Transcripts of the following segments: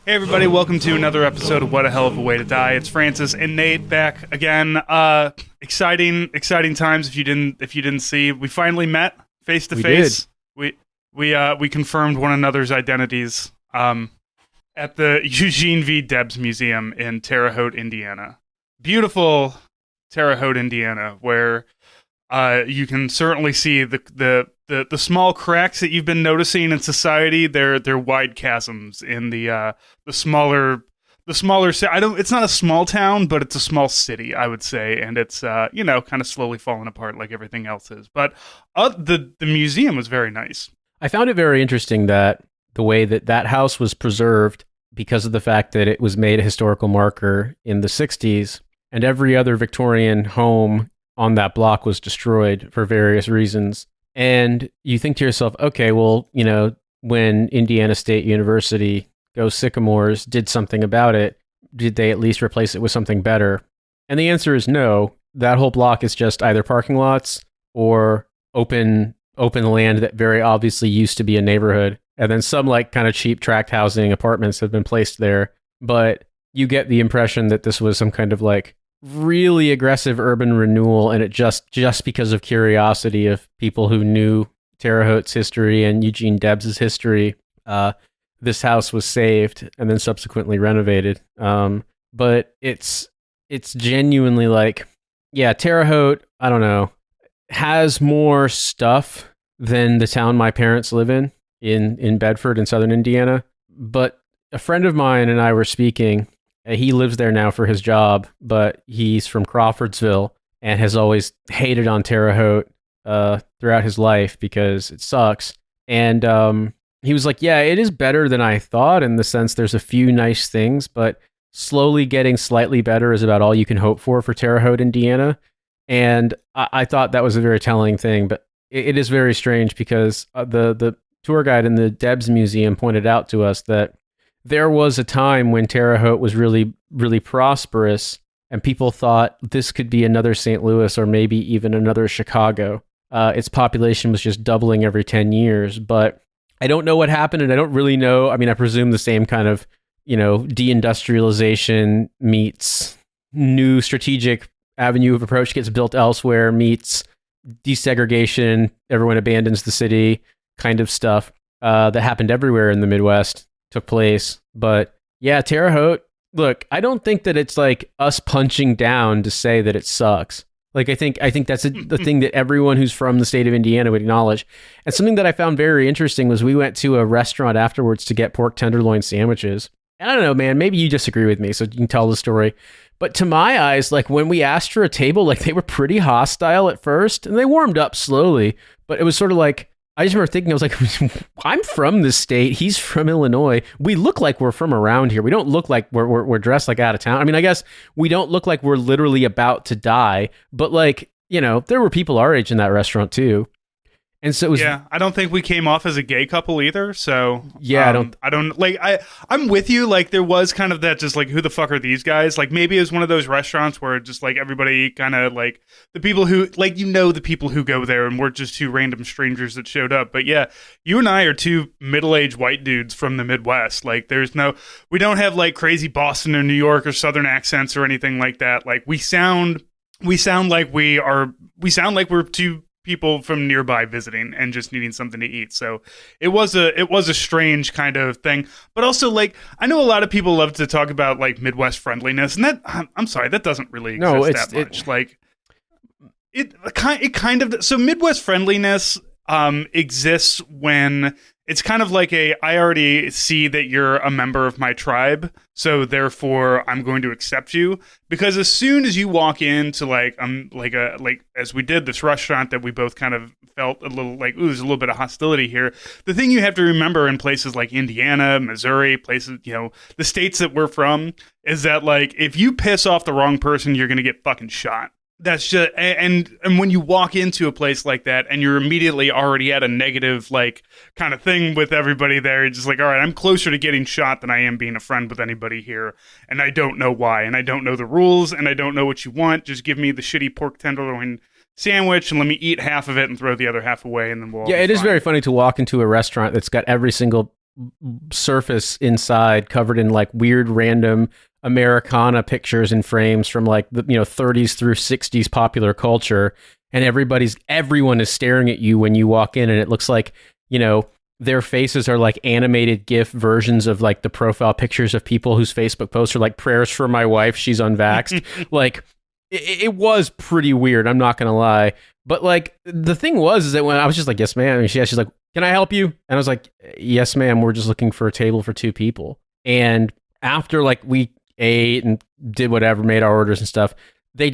Hey everybody, welcome to another episode of What a Hell of a Way to Die. It's Francis and Nate back again. Exciting times. If you didn't see, we finally met face to face. We confirmed one another's identities at the Eugene V. Debs Museum in Terre Haute, Indiana. Beautiful Terre Haute, Indiana, where you can certainly see the small cracks that you've been noticing in society. They're wide chasms in the smaller. It's not a small town, but it's a small city, I would say, and it's kind of slowly falling apart like everything else is. But the museum was very nice. I found it very interesting that the way that house was preserved, because of the fact that it was made a historical marker in the 60s, and every other Victorian home on that block was destroyed for various reasons. And you think to yourself, okay, well, when Indiana State University, Go Sycamores, did something about it, did they at least replace it with something better? And the answer is no. That whole block is just either parking lots or open land that very obviously used to be a neighborhood. And then some kind of cheap tract housing apartments have been placed there. But you get the impression that this was some kind of really aggressive urban renewal, and it just because of curiosity of people who knew Terre Haute's history and Eugene Debs' history, this house was saved and then subsequently renovated. But it's genuinely Terre Haute, I don't know, has more stuff than the town my parents live in Bedford in southern Indiana. But a friend of mine and I were speaking. He lives there now for his job, but he's from Crawfordsville and has always hated on Terre Haute throughout his life because it sucks. And he was like, yeah, it is better than I thought in the sense there's a few nice things, but slowly getting slightly better is about all you can hope for Terre Haute, Indiana. And I thought that was a very telling thing, but it is very strange because the tour guide in the Debs Museum pointed out to us that there was a time when Terre Haute was really, really prosperous, and people thought this could be another St. Louis or maybe even another Chicago. Its population was just doubling every 10 years, but I don't know what happened, and I don't really know. I mean, I presume the same kind of, deindustrialization meets new strategic avenue of approach gets built elsewhere meets desegregation, everyone abandons the city kind of stuff that happened everywhere in the Midwest. Took place. But yeah, Terre Haute, look, I don't think that it's us punching down to say that it sucks. I think that's the thing that everyone who's from the state of Indiana would acknowledge. And something that I found very interesting was we went to a restaurant afterwards to get pork tenderloin sandwiches. And I don't know, man, maybe you disagree with me, so you can tell the story. But to my eyes, when we asked for a table, they were pretty hostile at first, and they warmed up slowly. But it was sort of I just remember thinking, I was like, I'm from this state. He's from Illinois. We look like we're from around here. We don't look like we're dressed out of town. I mean, I guess we don't look like we're literally about to die. But there were people our age in that restaurant too. And so it was, I don't think we came off as a gay couple either. So yeah, I'm with you. There was kind of that, just who the fuck are these guys? Maybe it was one of those restaurants where just everybody kind of the people who the people who go there, and we're just two random strangers that showed up. But yeah, you and I are two middle-aged white dudes from the Midwest. We don't have crazy Boston or New York or Southern accents or anything like that. We sound like we're two people from nearby visiting and just needing something to eat. So it was a strange kind of thing. But also I know a lot of people love to talk about Midwest friendliness, and that I'm sorry, that doesn't really exist that much. It kind of, so Midwest friendliness exists when it's kind of I already see that you're a member of my tribe, so therefore I'm going to accept you. Because as soon as you walk into as we did this restaurant that we both kind of felt a little ooh, there's a little bit of hostility here. The thing you have to remember in places like Indiana, Missouri, places, the states that we're from, is that if you piss off the wrong person, you're going to get fucking shot. That's just, and when you walk into a place like that and you're immediately already at a negative kind of thing with everybody there, you're just all right, I'm closer to getting shot than I am being a friend with anybody here, and I don't know why, and I don't know the rules, and I don't know what you want. Just give me the shitty pork tenderloin sandwich and let me eat half of it and throw the other half away, and then we'll it is very funny to walk into a restaurant that's got every single surface inside covered in like weird random Americana pictures and frames from like the 30s through 60s popular culture, and everyone is staring at you when you walk in, and it looks like their faces are like animated GIF versions of like the profile pictures of people whose Facebook posts are like prayers for my wife, she's unvaxxed. Like it was pretty weird, I'm not gonna lie. But like the thing was is that when I was just like, yes ma'am, and she's like, can I help you? And I was like, yes ma'am, we're just looking for a table for 2 people. And after like we ate and did whatever, made our orders and stuff, they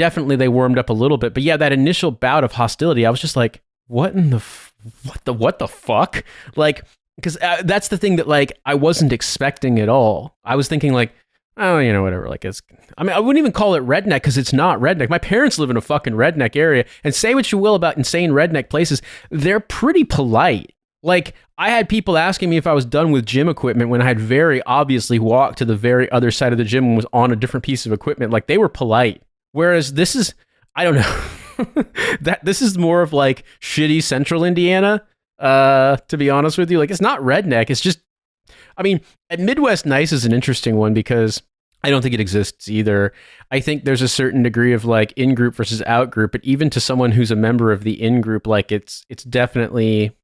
warmed up a little bit. But yeah, that initial bout of hostility, I was just like, what the fuck? Like, because that's the thing that like I wasn't expecting at all. I was thinking like, oh, whatever. Like I wouldn't even call it redneck because it's not redneck. My parents live in a fucking redneck area, and say what you will about insane redneck places, they're pretty polite. Like, I had people asking me if I was done with gym equipment when I had very obviously walked to the very other side of the gym and was on a different piece of equipment. Like, they were polite. Whereas this is, I don't know, this is more of like shitty central Indiana, to be honest with you. Like, it's not redneck. It's just, I mean, Midwest nice is an interesting one because I don't think it exists either. I think there's a certain degree of like in-group versus out-group, but even to someone who's a member of the in-group, like it's definitely,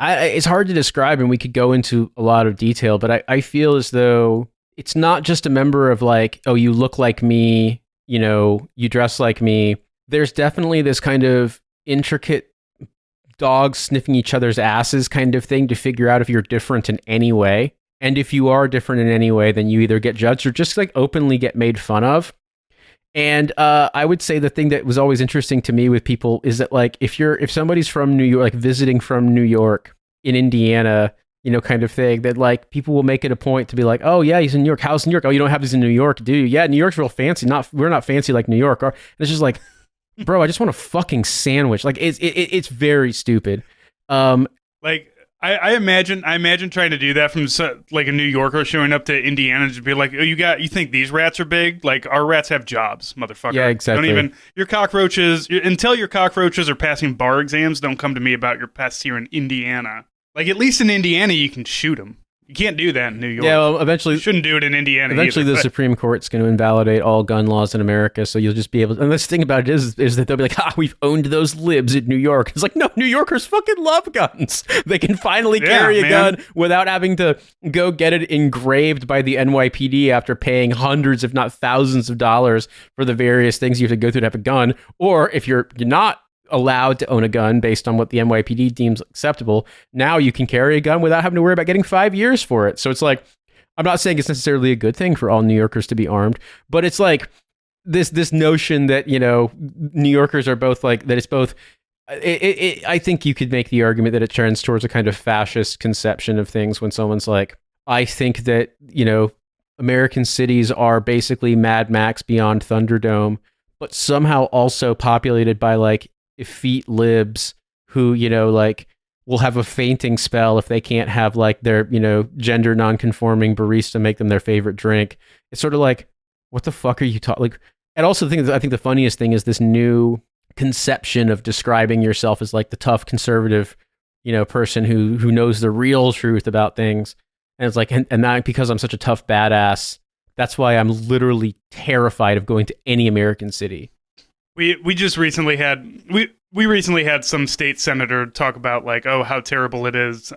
it's hard to describe, and we could go into a lot of detail, but I feel as though it's not just a member of like, oh, you look like me, you dress like me. There's definitely this kind of intricate dogs sniffing each other's asses kind of thing to figure out if you're different in any way. And if you are different in any way, then you either get judged or just like openly get made fun of. And I would say the thing that was always interesting to me with people is that like if somebody's from New York, like visiting from New York in Indiana, kind of thing, that like people will make it a point to be like, oh yeah, he's in New York. How's New York? Oh, you don't have these in New York, do you? Yeah, New York's real fancy. We're not fancy like New York. And it's just like, bro, I just want a fucking sandwich. Like it's very stupid. Like I imagine trying to do that from like a New Yorker showing up to Indiana to be like, oh, you think these rats are big? Like, our rats have jobs, motherfucker. Yeah, exactly. Your cockroaches, until your cockroaches are passing bar exams, don't come to me about your pests here in Indiana. Like, at least in Indiana, you can shoot them. You can't do that in New York. Yeah, well, eventually... You shouldn't do it in Indiana Eventually, either, the Supreme Court's going to invalidate all gun laws in America, so you'll just be able to... And the thing about it is that they'll be like, we've owned those libs in New York. It's like, no, New Yorkers fucking love guns. They can finally carry a gun without having to go get it engraved by the NYPD after paying hundreds, if not thousands of dollars for the various things you have to go through to have a gun. Or if you're not allowed to own a gun based on what the NYPD deems acceptable, now you can carry a gun without having to worry about getting 5 years for it. So it's like, I'm not saying it's necessarily a good thing for all New Yorkers to be armed, but it's like this notion that, New Yorkers are both like, that it's both, I think you could make the argument that it turns towards a kind of fascist conception of things when someone's like, I think that, American cities are basically Mad Max beyond Thunderdome, but somehow also populated by like effete libs who, like will have a fainting spell if they can't have like their, gender non-conforming barista make them their favorite drink. It's sort of like, what the fuck are you talking? Like, and also I think the funniest thing is this new conception of describing yourself as like the tough conservative, person who knows the real truth about things. And it's like, and that because I'm such a tough badass, that's why I'm literally terrified of going to any American city. We just recently had we recently had some state senator talk about like, oh, how terrible it is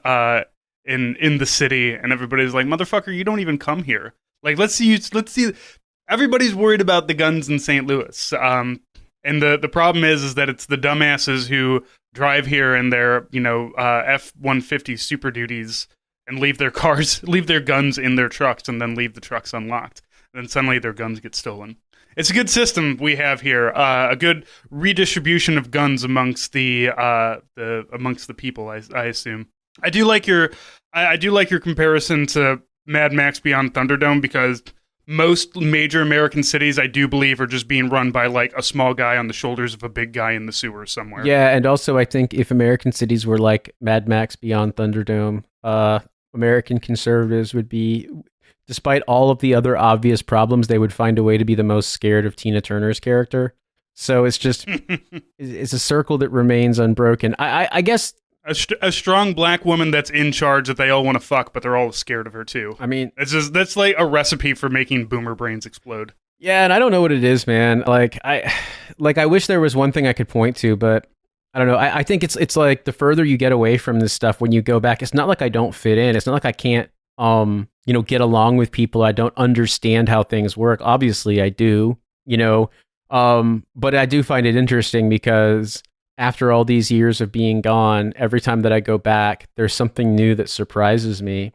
in the city, and everybody's like, motherfucker, you don't even come here. Like, let's see. Everybody's worried about the guns in St. Louis, and the problem is that it's the dumbasses who drive here in their F-150 Super Duties and leave their guns in their trucks, and then leave the trucks unlocked. And then suddenly their guns get stolen. It's a good system we have here. A good redistribution of guns amongst the people. I assume. I do like your comparison to Mad Max Beyond Thunderdome, because most major American cities, I do believe, are just being run by like a small guy on the shoulders of a big guy in the sewers somewhere. Yeah, and also I think if American cities were like Mad Max Beyond Thunderdome, American conservatives would be, despite all of the other obvious problems, they would find a way to be the most scared of Tina Turner's character. So it's just, it's a circle that remains unbroken. I guess A strong black woman that's in charge that they all want to fuck, but they're all scared of her too. I mean, that's like a recipe for making boomer brains explode. yeah, and I don't know what it is, man. I wish there was one thing I could point to, but I don't know. I think it's like the further you get away from this stuff, when you go back, it's not like I don't fit in. It's not like I can't, get along with people. I don't understand how things work. Obviously, I do, but I do find it interesting because after all these years of being gone, every time that I go back, there's something new that surprises me.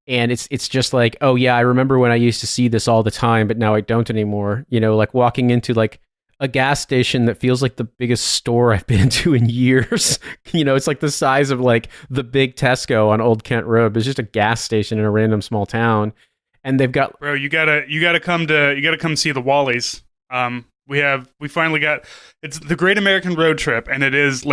And it's just like, oh yeah, I remember when I used to see this all the time, but now I don't anymore. Like walking into like a gas station that feels like the biggest store I've been into in years. It's like the size of like the big Tesco on Old Kent Road. It's just a gas station in a random small town, and they've got. Bro, you gotta come see the Wallies. We finally got, it's the Great American Road Trip, and it is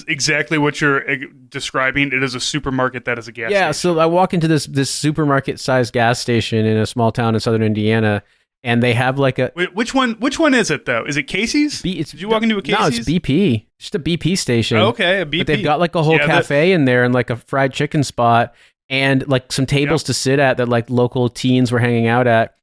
exactly what you're describing. It is a supermarket that is a gas station. Yeah, so I walk into this supermarket-sized gas station in a small town in southern Indiana, and they have like a... Wait, which one is it, though? Is it Casey's? Did you walk into a Casey's? No, it's BP. Just a BP station. Oh, okay, a BP. But they've got like a whole cafe in there and like a fried chicken spot and like some tables to sit at that like local teens were hanging out at.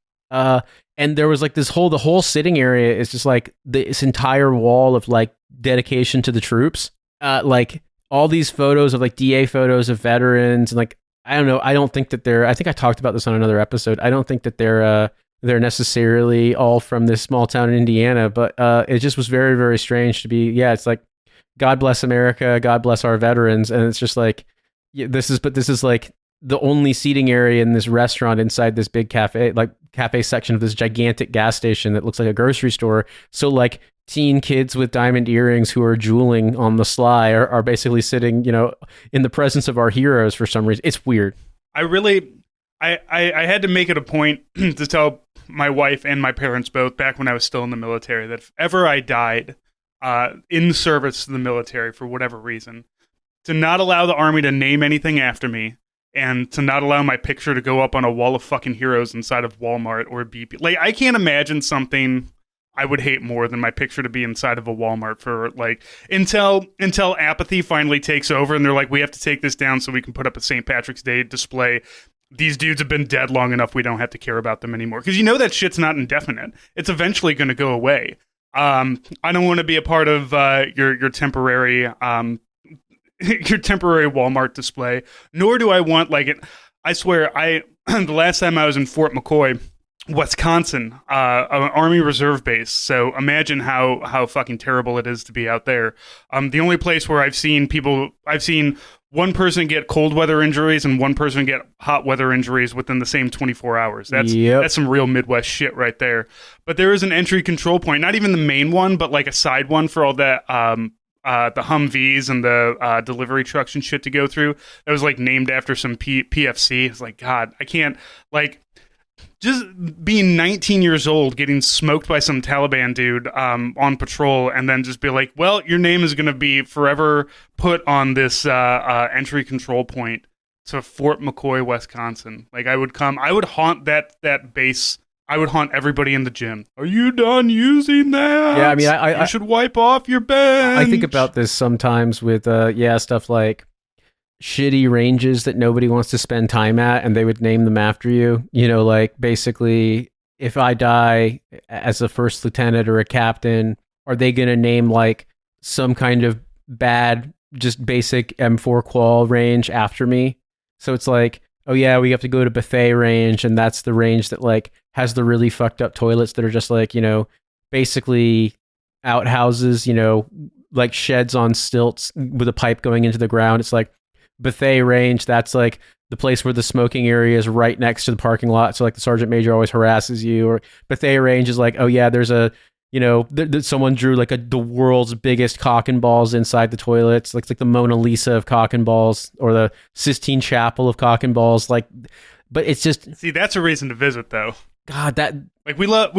And there was like the whole sitting area is just like this entire wall of like dedication to the troops. Like all these photos of like DA photos of veterans and like, I don't know. I don't think that I think I talked about this on another episode. I don't think that they're necessarily all from this small town in Indiana, but it just was very, very strange to be, it's like, God bless America. God bless our veterans. And it's just like, this is like the only seating area in this restaurant inside this big cafe section of this gigantic gas station that looks like a grocery store. So like teen kids with diamond earrings who are jeweling on the sly are basically sitting, in the presence of our heroes for some reason. It's weird. I had to make it a point to tell my wife and my parents both back when I was still in the military that if ever I died in service to the military for whatever reason, to not allow the Army to name anything after me, and to not allow my picture to go up on a wall of fucking heroes inside of Walmart or BP. Like, I can't imagine something I would hate more than my picture to be inside of a Walmart for like until apathy finally takes over and they're like, we have to take this down so we can put up a St. Patrick's Day display. These dudes have been dead long enough. We don't have to care about them anymore. Because that shit's not indefinite. It's eventually going to go away. I don't want to be a part of your temporary your temporary Walmart display, nor do I want I swear, the last time I was in Fort McCoy, Wisconsin, an Army Reserve base. So imagine how fucking terrible it is to be out there. The only place where I've seen one person get cold weather injuries and one person get hot weather injuries within the same 24 hours. That's some real Midwest shit right there. But there is an entry control point, not even the main one, but like a side one for all that the Humvees and the delivery trucks and shit to go through. That was like named after some PFC. It's like, God, I can't just being 19 years old, getting smoked by some Taliban dude on patrol, and then just be like, well, your name is going to be forever put on this entry control point to Fort McCoy, Wisconsin. Like I would haunt that base. I would haunt everybody in the gym. Are you done using that? Yeah, I mean, you should wipe off your bench. I think about this sometimes with stuff like shitty ranges that nobody wants to spend time at, and they would name them after you. Like basically, if I die as a first lieutenant or a captain, are they going to name like some kind of bad, just basic M4 qual range after me? So it's like, oh yeah, we have to go to Buffet Range, and that's the range that like has the really fucked up toilets that are just like, basically outhouses, like sheds on stilts with a pipe going into the ground. It's like Buffet Range, that's like the place where the smoking area is right next to the parking lot. So like the sergeant major always harasses you. Or Buffet Range is like, oh yeah, there's a, someone drew like the world's biggest cock and balls inside the toilets. Like the Mona Lisa of cock and balls, or the Sistine Chapel of cock and balls. Like, but it's just, see, that's a reason to visit though. God, that like we love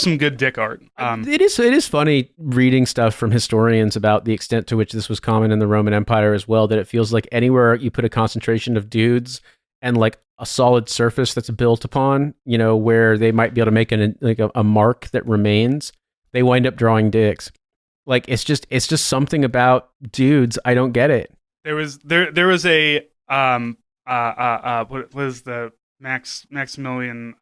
some good dick art. It is funny reading stuff from historians about the extent to which this was common in the Roman Empire as well, that it feels like anywhere you put a concentration of dudes and like a solid surface that's built upon, where they might be able to make a mark that remains, they wind up drawing dicks. Like it's just something about dudes. I don't get it. There was a what was the Maximilian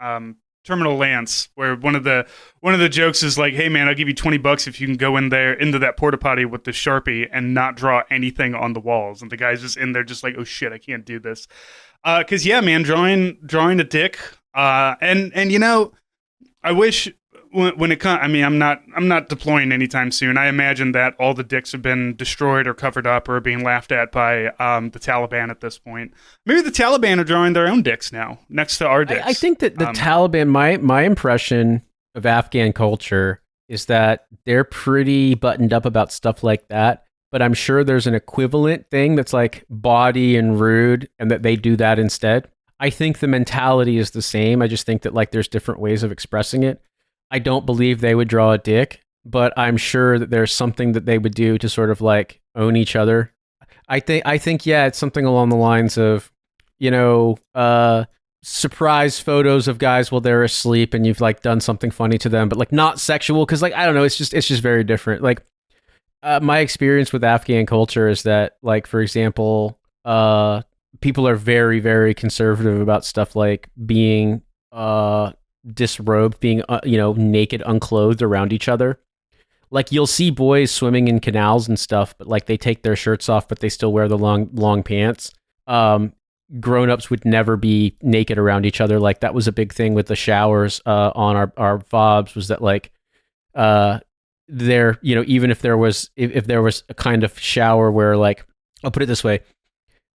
Terminal Lance, where one of the jokes is like, hey man, I'll give you $20 if you can go in there into that porta potty with the Sharpie and not draw anything on the walls. And the guy's just in there just like, oh shit, I can't do this. Cause yeah, man, drawing a dick. And you know, I wish when it comes, I mean, I'm not deploying anytime soon. I imagine that all the dicks have been destroyed or covered up or being laughed at by the Taliban at this point. Maybe the Taliban are drawing their own dicks now next to our dicks. I think that the Taliban, my impression of Afghan culture is that they're pretty buttoned up about stuff like that. But I'm sure there's an equivalent thing that's like bawdy and rude, and that they do that instead. I think the mentality is the same. I just think that like there's different ways of expressing it. I don't believe they would draw a dick, but I'm sure that there's something that they would do to sort of like own each other. I think yeah, it's something along the lines of, you know, surprise photos of guys while they're asleep and you've like done something funny to them, but like not sexual, because like I don't know, it's just very different. Like my experience with Afghan culture is that, like, for example, people are very, very conservative about stuff like being disrobed, being naked, unclothed around each other. Like you'll see boys swimming in canals and stuff, but like they take their shirts off, but they still wear the long pants. Grown-ups would never be naked around each other. Like that was a big thing with the showers on our fobs, was that like there, you know, even if there was a kind of shower where, like, I'll put it this way,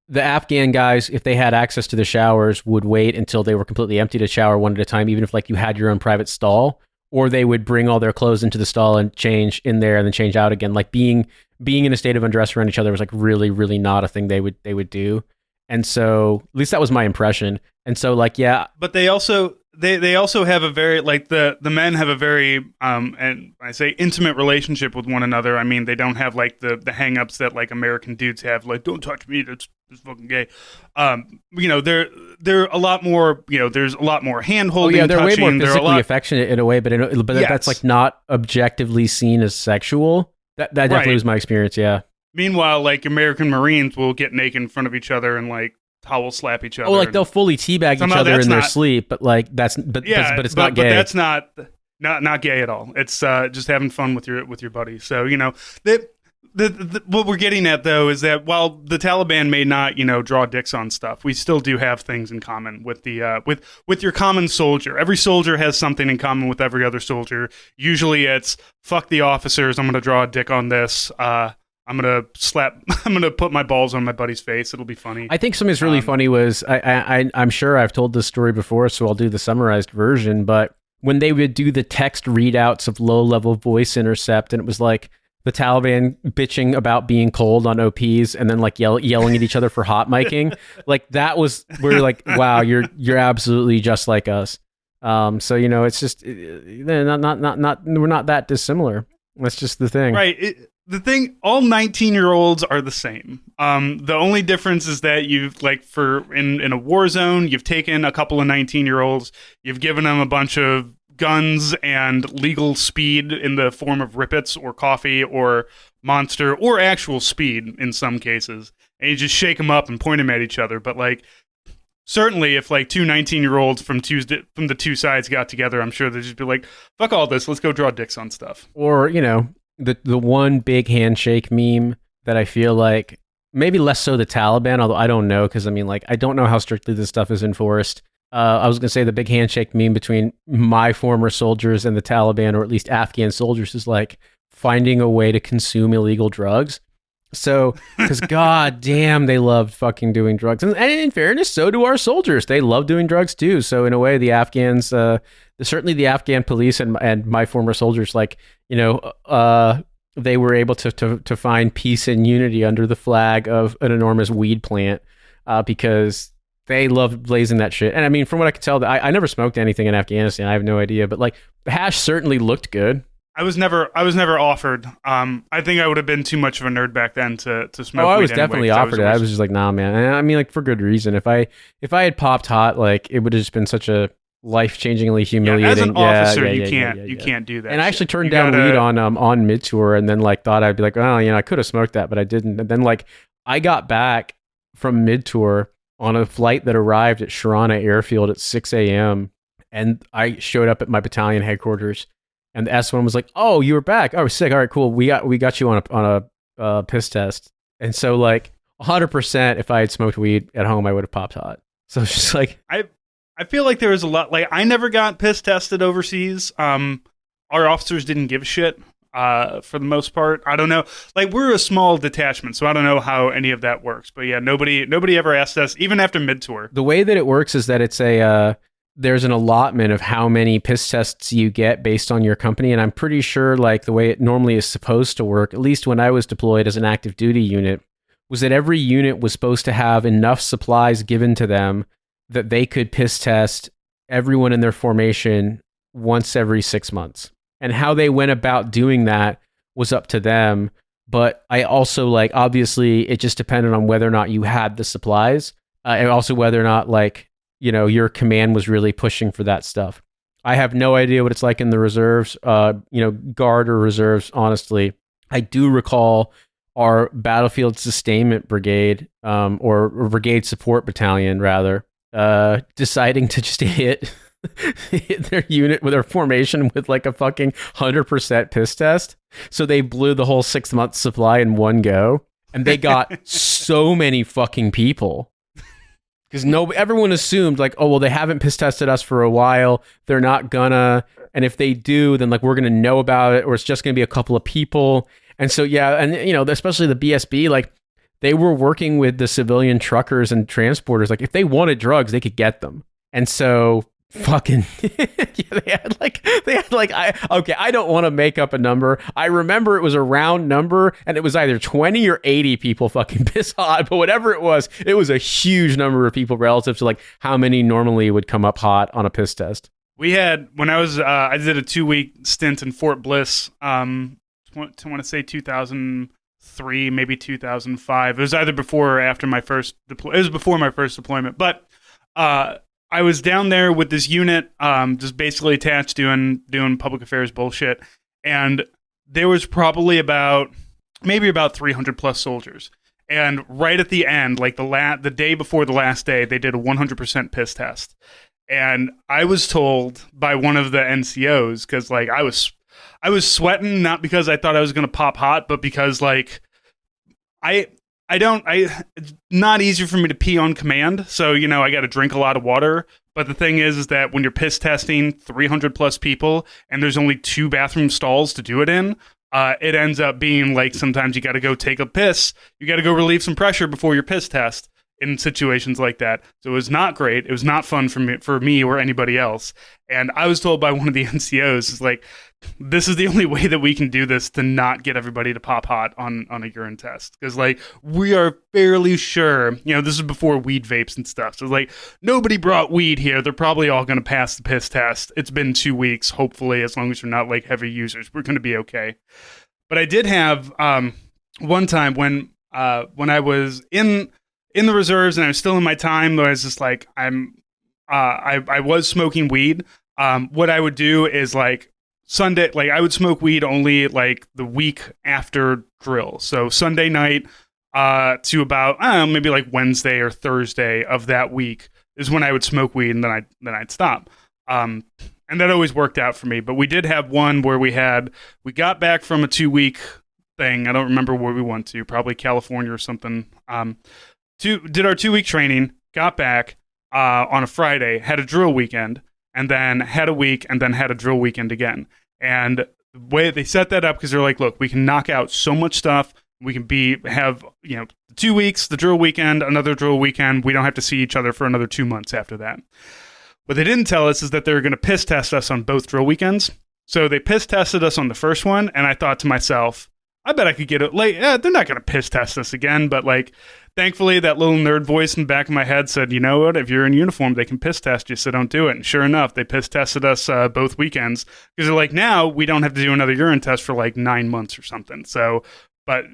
the Afghan guys, if they had access to the showers, would wait until they were completely empty to shower one at a time, even if like you had your own private stall, or they would bring all their clothes into the stall and change in there and then change out again. Like being in a state of undress around each other was like really, really not a thing they would do. And so at least that was my impression. And so like, yeah, but they also have a very, like, the men have a very and I say intimate relationship with one another. I mean, they don't have like the hang-ups that like American dudes have, like, don't touch me, that's fucking gay. You know, they're a lot more, you know, there's a lot more hand holding. Oh yeah, they're touching. way more physically affectionate in a way, but yes. That's like not objectively seen as sexual. That definitely was my experience. Yeah. Meanwhile, like, American Marines will get naked in front of each other and like towel slap each other. Oh, like they'll fully teabag each other in their sleep, but like it's not gay. But that's not gay at all. It's just having fun with your buddy. So, you know, what we're getting at though is that while the Taliban may not, you know, draw dicks on stuff, we still do have things in common with the with your common soldier. Every soldier has something in common with every other soldier. Usually it's fuck the officers, I'm going to draw a dick on this. I'm gonna put my balls on my buddy's face. It'll be funny. I think something that's really funny was I'm sure I've told this story before, so I'll do the summarized version. But when they would do the text readouts of low-level voice intercept, and it was like the Taliban bitching about being cold on OPs, and then like yelling at each other for hot miking, like that was, we're like, wow, you're absolutely just like us. So you know, it's just not we're not that dissimilar. That's just the thing, right? The thing, all 19-year-olds are the same. The only difference is that you've, like, in a war zone, you've taken a couple of 19-year-olds, you've given them a bunch of guns and legal speed in the form of Rippets or coffee or Monster or actual speed in some cases, and you just shake them up and point them at each other. But like, certainly if like two 19-year-olds from the two sides got together, I'm sure they'd just be like, fuck all this, let's go draw dicks on stuff. Or, you know, the one big handshake meme that I feel like, maybe less so the Taliban, although I don't know, because I mean, like, I don't know how strictly this stuff is enforced. I was going to say the big handshake meme between my former soldiers and the Taliban, or at least Afghan soldiers, is like finding a way to consume illegal drugs. So, because god damn, they loved fucking doing drugs. And in fairness, so do our soldiers. They love doing drugs too. So in a way, the Afghans, certainly the Afghan police and my former soldiers, like, you know, they were able to find peace and unity under the flag of an enormous weed plant, because they loved blazing that shit. And I mean, from what I could tell, I never smoked anything in Afghanistan. I have no idea, but like the hash certainly looked good. I was never offered. I think I would have been too much of a nerd back then to smoke. Oh, I was weed definitely anyway, offered it. I was just like, nah, man. And I mean, like, for good reason. If I had popped hot, like, it would have just been such a life-changingly Yeah, humiliating. as an officer, you Yeah. can't do that. And I actually shit. turned You down gotta- weed on mid tour, and then like thought I'd be like, oh, I could have smoked that, but I didn't. And then like I got back from mid tour on a flight that arrived at Sharana Airfield at 6 a.m. and I showed up at my battalion headquarters, and the S1 was like, "Oh, you were back. Oh, sick. All right, cool. We got you on a piss test." And so like 100%, if I had smoked weed at home, I would have popped hot. So it's just like I feel like there was a lot. Like I never got piss tested overseas. Our officers didn't give a shit. For the most part, I don't know. Like we're a small detachment, so I don't know how any of that works. But yeah, nobody ever asked us, even after mid tour. the way that it works is that it's there's an allotment of how many piss tests you get based on your company, and I'm pretty sure like the way it normally is supposed to work, at least when I was deployed as an active duty unit, was that every unit was supposed to have enough supplies given to them that they could piss test everyone in their formation once every 6 months. And how they went about doing that was up to them. But I also like, obviously, it just depended on whether or not you had the supplies, and also whether or not like, your command was really pushing for that stuff. I have no idea what it's like in the reserves, guard or reserves, honestly. I do recall our battlefield sustainment brigade, or brigade support battalion, rather, deciding to just hit their unit with their formation with like a fucking 100% piss test. So they blew the whole 6 month supply in one go. And they got so many fucking people. Because everyone assumed like, oh, well, they haven't piss tested us for a while. They're not gonna. And if they do, then like we're gonna know about it, or it's just gonna be a couple of people. And so, yeah. And especially the BSB, like they were working with the civilian truckers and transporters. Like if they wanted drugs, they could get them. And so fucking they had like I don't want to make up a number. I remember it was a round number, and it was either 20 or 80 people fucking piss hot, but whatever it was a huge number of people relative to like how many normally would come up hot on a piss test. We had, when I was I did a 2-week stint in Fort Bliss, I want to say 2003, maybe 2005. It was either before or after my first it was before my first deployment, but I was down there with this unit, just basically attached doing public affairs bullshit, and there was probably about 300 plus soldiers. And right at the end, like the day before the last day, they did a 100% piss test, and I was told by one of the NCOs, because like I was sweating, not because I thought I was gonna pop hot, but because like it's not easy for me to pee on command. So, I got to drink a lot of water. But the thing is that when you're piss testing 300 plus people and there's only 2 bathroom stalls to do it in, it ends up being like sometimes you got to go take a piss. You got to go relieve some pressure before your piss test in situations like that. So it was not great. It was not fun for me or anybody else. And I was told by one of the NCOs, is like, this is the only way that we can do this to not get everybody to pop hot on a urine test. Because, like, we are fairly sure, this is before weed vapes and stuff. So, like, nobody brought weed here. They're probably all going to pass the piss test. It's been 2 weeks, hopefully, as long as you're not, like, heavy users. We're going to be okay. But I did have one time when I was in the reserves and I was still in my time, though I was just like, I was smoking weed. What I would do is, like, Sunday, like I would smoke weed only like the week after drill. So Sunday night to about maybe like Wednesday or Thursday of that week is when I would smoke weed, and then I'd stop. And that always worked out for me. But we did have one where we got back from a 2-week thing. I don't remember where we went to, probably California or something. Did our 2-week training, got back on a Friday, had a drill weekend, and then had a week, and then had a drill weekend again. And the way they set that up, because they're like, look, we can knock out so much stuff. We can have 2 weeks, the drill weekend, another drill weekend. We don't have to see each other for another 2 months after that. What they didn't tell us is that they were going to piss test us on both drill weekends. So they piss tested us on the first one, and I thought to myself, I bet I could get it late. Yeah, they're not going to piss test us again. But like, thankfully, that little nerd voice in the back of my head said, you know what? If you're in uniform, they can piss test you, so don't do it. And sure enough, they piss tested us both weekends, because they're like, now we don't have to do another urine test for like 9 months or something. So But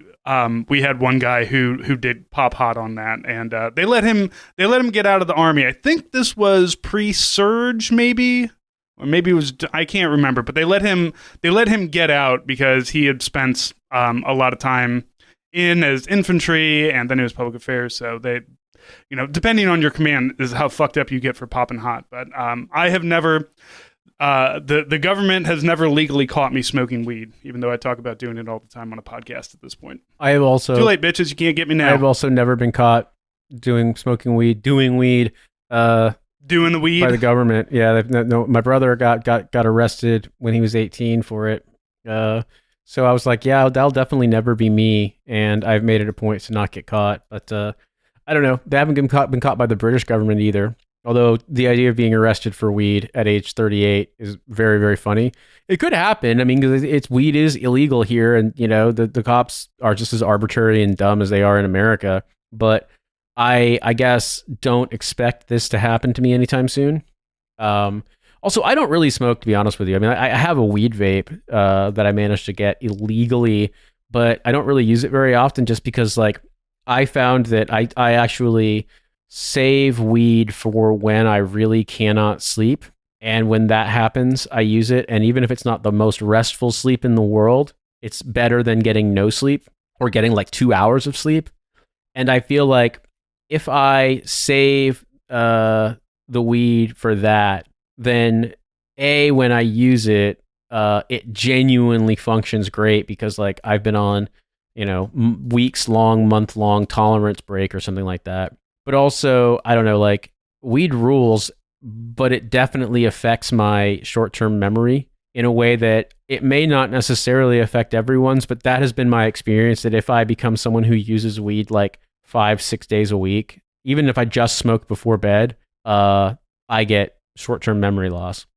we had one guy who did pop hot on that, and they let him get out of the army. I think this was pre-surge, maybe, or maybe it was, I can't remember. But they let him get out because he had spent a lot of time in as infantry, and then it was public affairs. So they, depending on your command, is how fucked up you get for popping hot. But I have never. The government has never legally caught me smoking weed, even though I talk about doing it all the time on a podcast at this point. I have also too late, bitches. You can't get me now. I have also never been caught doing the weed by the government. Yeah, no, my brother got arrested when he was 18 for it. So I was like, yeah, that'll definitely never be me, and I've made it a point to not get caught. But I don't know. They haven't been caught by the British government either. Although the idea of being arrested for weed at age 38 is very, very funny. It could happen. I mean, because weed is illegal here, and the cops are just as arbitrary and dumb as they are in America. But I guess don't expect this to happen to me anytime soon. Also, I don't really smoke, to be honest with you. I mean, I have a weed vape that I managed to get illegally, but I don't really use it very often, just because I found that I actually save weed for when I really cannot sleep. And when that happens, I use it. And even if it's not the most restful sleep in the world, it's better than getting no sleep or getting 2 hours of sleep. And I feel like if I save the weed for that, then when I use it, it genuinely functions great, because I've been on, weeks long, month long tolerance break or something like that. But also, I don't know, weed rules, but it definitely affects my short-term memory in a way that it may not necessarily affect everyone's, but that has been my experience, that if I become someone who uses weed 5-6 days a week, even if I just smoke before bed, I get short-term memory loss.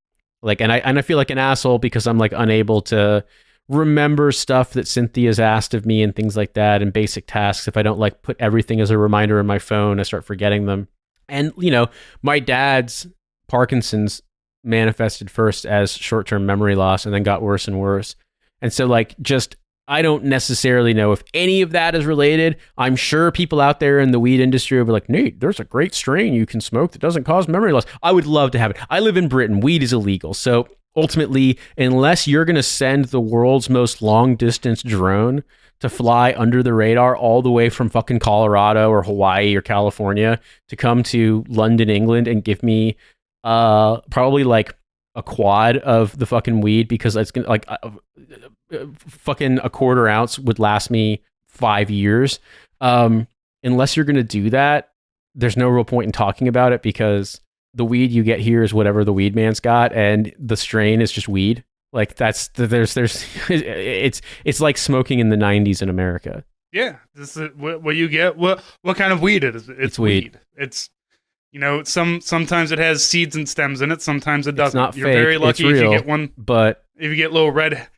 And I feel like an asshole because I'm unable to remember stuff that Cynthia's asked of me and things like that, and basic tasks. If I don't put everything as a reminder in my phone, I start forgetting them. And my dad's Parkinson's manifested first as short-term memory loss and then got worse and worse. And so I don't necessarily know if any of that is related. I'm sure people out there in the weed industry will be like, Nate, there's a great strain you can smoke that doesn't cause memory loss. I would love to have it. I live in Britain. Weed is illegal. So ultimately, unless you're going to send the world's most long-distance drone to fly under the radar all the way from fucking Colorado or Hawaii or California to come to London, England, and give me probably a quad of the fucking weed, because it's going to fucking a quarter ounce would last me 5 years. Unless you're going to do that, there's no real point in talking about it, because the weed you get here is whatever the weed man's got, and the strain is just weed. It's like smoking in the 90s in America. Yeah, this is what you get. What kind of weed it is? It's weed. It's sometimes it has seeds and stems in it. Sometimes it doesn't. It's not You're fake, very lucky it's real, if you get one. But if you get little red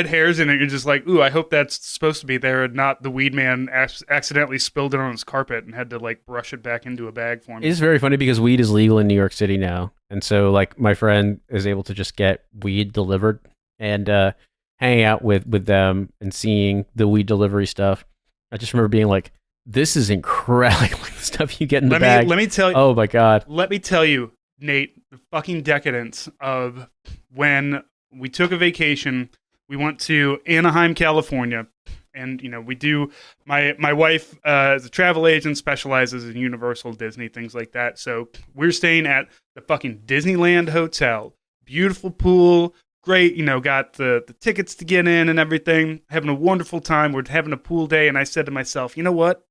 hairs in it, you're just like, ooh, I hope that's supposed to be there, and not the weed man accidentally spilled it on his carpet and had to brush it back into a bag for me. It's very funny because weed is legal in New York City now, and so my friend is able to just get weed delivered, and hanging out with them and seeing the weed delivery stuff. I just remember being like, this is incredible. The stuff you get in the bag. Let me tell you. Oh my God. Let me tell you, Nate, the fucking decadence of when we took a vacation. We went to Anaheim, California, and we do. My wife is a travel agent, specializes in Universal, Disney, things like that. So we're staying at the fucking Disneyland hotel. Beautiful pool, great. Got the tickets to get in and everything. Having a wonderful time. We're having a pool day, and I said to myself, you know what?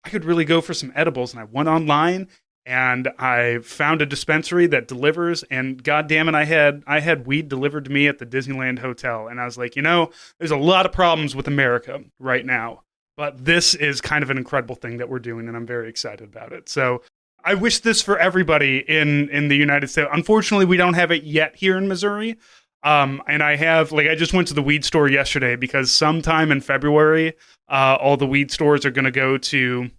I could really go for some edibles, and I went online. And I found a dispensary that delivers, and goddamn it, I had weed delivered to me at the Disneyland hotel. And I was like, there's a lot of problems with America right now, but this is kind of an incredible thing that we're doing, and I'm very excited about it. So I wish this for everybody in the United States. Unfortunately, we don't have it yet here in Missouri. And I have, I just went to the weed store yesterday, because sometime in February, all the weed stores are going to go to,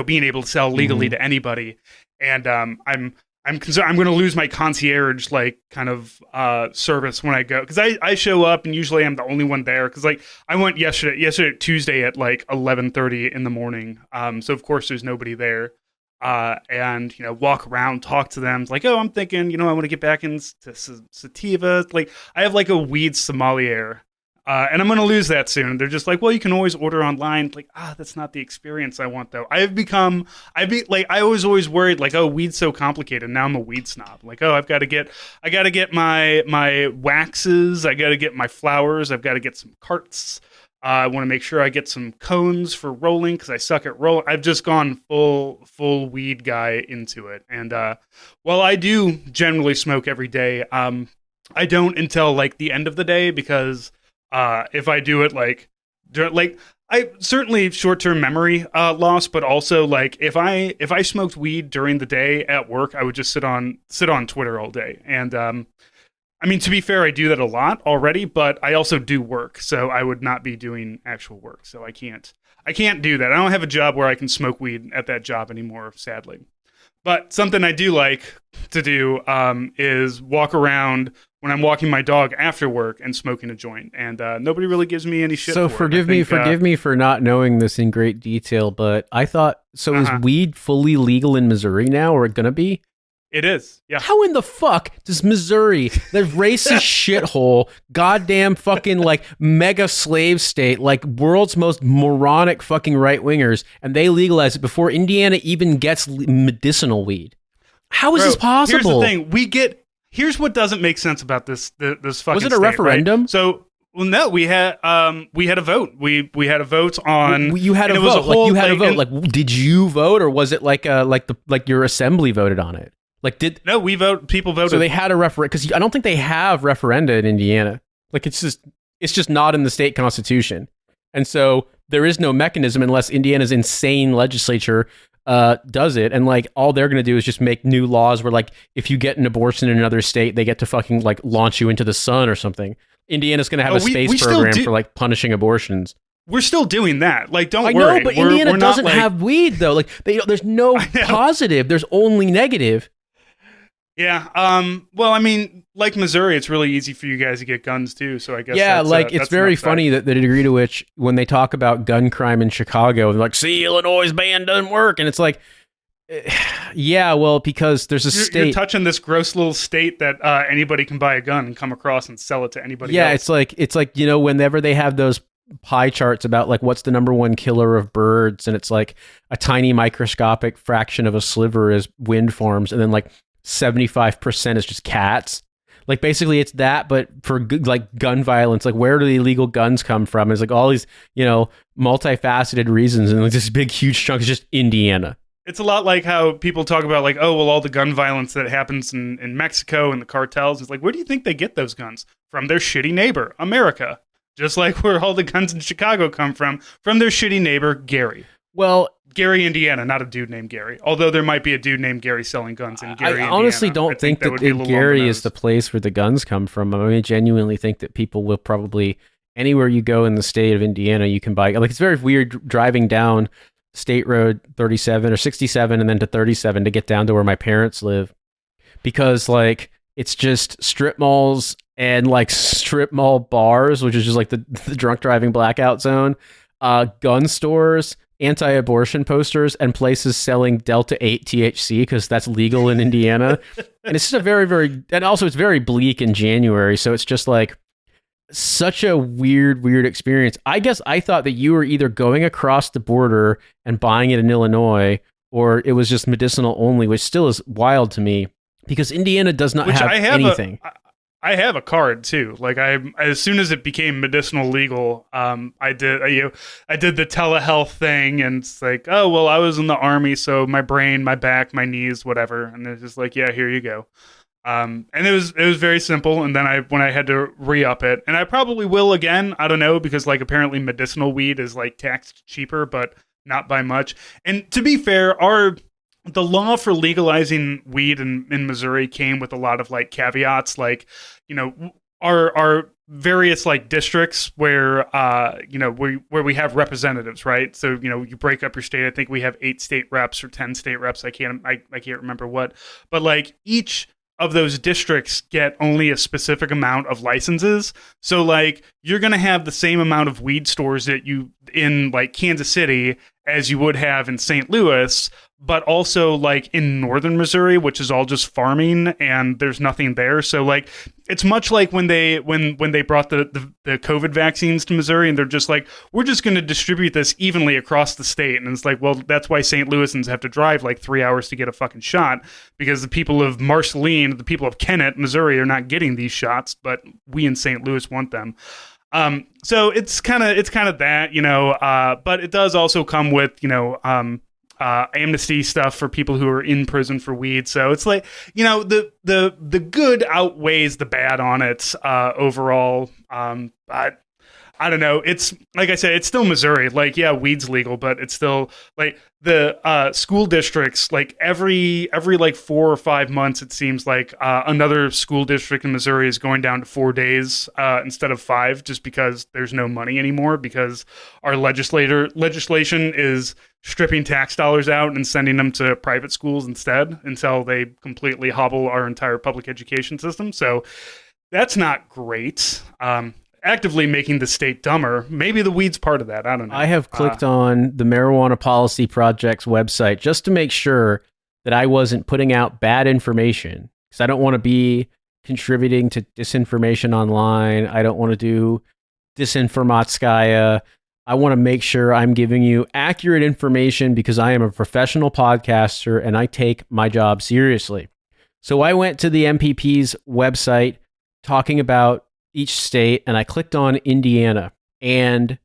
being able to sell legally to anybody. And I'm I'm concerned I'm going to lose my concierge like kind of service when I go, because I show up and usually I'm the only one there, because like I went yesterday Tuesday at like 11:30 in the morning, so of course there's nobody there, and walk around, talk to them. It's like, oh, I'm thinking, I want to get back into sativa. Like I have like a weed sommelier. And I'm going to lose that soon. They're just like, well, you can always order online. Like, that's not the experience I want, though. I was always worried, like, oh, weed's so complicated. Now I'm a weed snob. Like, oh, I got to get my waxes. I got to get my flowers. I've got to get some carts. I want to make sure I get some cones for rolling, because I suck at rolling. I've just gone full weed guy into it. And while I do generally smoke every day, I don't until like the end of the day, because if I do it like I certainly short-term memory loss, but also like if I smoked weed during the day at work, I would just sit on Twitter all day. And I mean, to be fair, I do that a lot already, but I also do work, so I would not be doing actual work. So I can't do that. I don't have a job where I can smoke weed at that job anymore, sadly. But something I do like to do is walk around when I'm walking my dog after work and smoking a joint, and nobody really gives me any shit. So forgive me for not knowing this in great detail, but I thought, so is weed fully legal in Missouri now, or it gonna be? It is, yeah. How in the fuck does Missouri, the racist shithole, goddamn fucking like mega slave state, like world's most moronic fucking right wingers, and they legalize it before Indiana even gets medicinal weed? How is this possible? Here's the thing: here's what doesn't make sense about this fucking. Was it a referendum? Right? So. Well, no, we had a vote. We had a vote on. You had a vote. Like you had a vote. Like, did you vote, or was it like your assembly voted on it? Like, no, we vote. People voted. So they had a referendum, because I don't think they have referenda in Indiana. Like, it's just not in the state constitution, and so there is no mechanism unless Indiana's insane legislature does it, and like all they're gonna do is just make new laws where like if you get an abortion in another state, they get to fucking like launch you into the sun or something. Indiana's gonna have a space program for like punishing abortions. We're still doing that. Like, don't worry. I know, but Indiana doesn't have weed though. Like, there's no positive. There's only negative. Yeah. Well, I mean, like Missouri, it's really easy for you guys to get guns too. So I guess it's very funny that the degree to which when they talk about gun crime in Chicago, they're like, "See, Illinois' ban doesn't work," and it's like, yeah, well, because there's a state. You're touching this gross little state that anybody can buy a gun and come across and sell it to anybody. Yeah, else. it's like whenever they have those pie charts about like what's the number one killer of birds, and it's like a tiny microscopic fraction of a sliver is wind farms, and then like 75% is just cats. Like basically it's that, but for like gun violence, like where do the illegal guns come from? It's like all these, multifaceted reasons, and like this big, huge chunk is just Indiana. It's a lot like how people talk about like, oh, well, all the gun violence that happens in Mexico and the cartels. It's like, where do you think they get those guns? From their shitty neighbor, America. Just like where all the guns in Chicago come from their shitty neighbor, Gary. Well, Gary, Indiana, not a dude named Gary. Although there might be a dude named Gary selling guns in Gary, I honestly Indiana. don't think that Gary is the place where the guns come from. I mean, I genuinely think that people will probably, anywhere you go in the state of Indiana, you can buy. Like, it's very weird driving down State Road 37 or 67 and then to 37 to get down to where my parents live. Because, like, it's just strip malls and, like, strip mall bars, which is just, like, the drunk driving blackout zone, gun stores, anti-abortion posters, and places selling Delta 8 THC because that's legal in Indiana. And it's just a very, very, and also it's very bleak in January. So it's just like such a weird experience. I guess I thought that you were either going across the border and buying it in Illinois, or it was just medicinal only, which still is wild to me because Indiana does not have anything. I have a card too. Like as soon as it became medicinal legal, I did the telehealth thing, and it's like, oh well, I was in the army, so my brain, my back, my knees, whatever, and they're just like, yeah, here you go. And it was very simple. And then when I had to re-up it, and I probably will again, I don't know, because like apparently medicinal weed is like taxed cheaper, but not by much. And to be fair, the law for legalizing weed in Missouri came with a lot of like caveats, like, our various like districts where where we have representatives, right? So you break up your state. I think we have 8 state reps or 10 state reps. I can't remember what, but like each of those districts get only a specific amount of licenses. So like you're gonna have the same amount of weed stores that you in like Kansas City as you would have in St. Louis, but also like in northern Missouri, which is all just farming and there's nothing there. So like it's much like when they brought the COVID vaccines to Missouri, and they're just like, we're just going to distribute this evenly across the state. And it's like, well, that's why St. Louisans have to drive like 3 hours to get a fucking shot, because the people of Marceline, the people of Kennett, Missouri, are not getting these shots, but we in St. Louis want them. So it's kind of that, but it does also come with, amnesty stuff for people who are in prison for weed. So it's like, the good outweighs the bad on it, overall. But I don't know. It's like I said, it's still Missouri. Like, yeah, weed's legal, but it's still like the school districts, like every like 4 or 5 months, it seems like another school district in Missouri is going down to 4 days instead of 5, just because there's no money anymore, because our legislation is stripping tax dollars out and sending them to private schools instead, until they completely hobble our entire public education system. So that's not great. Actively making the state dumber. Maybe the weed's part of that. I don't know. I have clicked on the Marijuana Policy Project's website just to make sure that I wasn't putting out bad information, because I don't want to be contributing to disinformation online. I don't want to do disinformatskaya. I want to make sure I'm giving you accurate information, because I am a professional podcaster and I take my job seriously. So I went to the MPP's website talking about each state, and I clicked on Indiana. And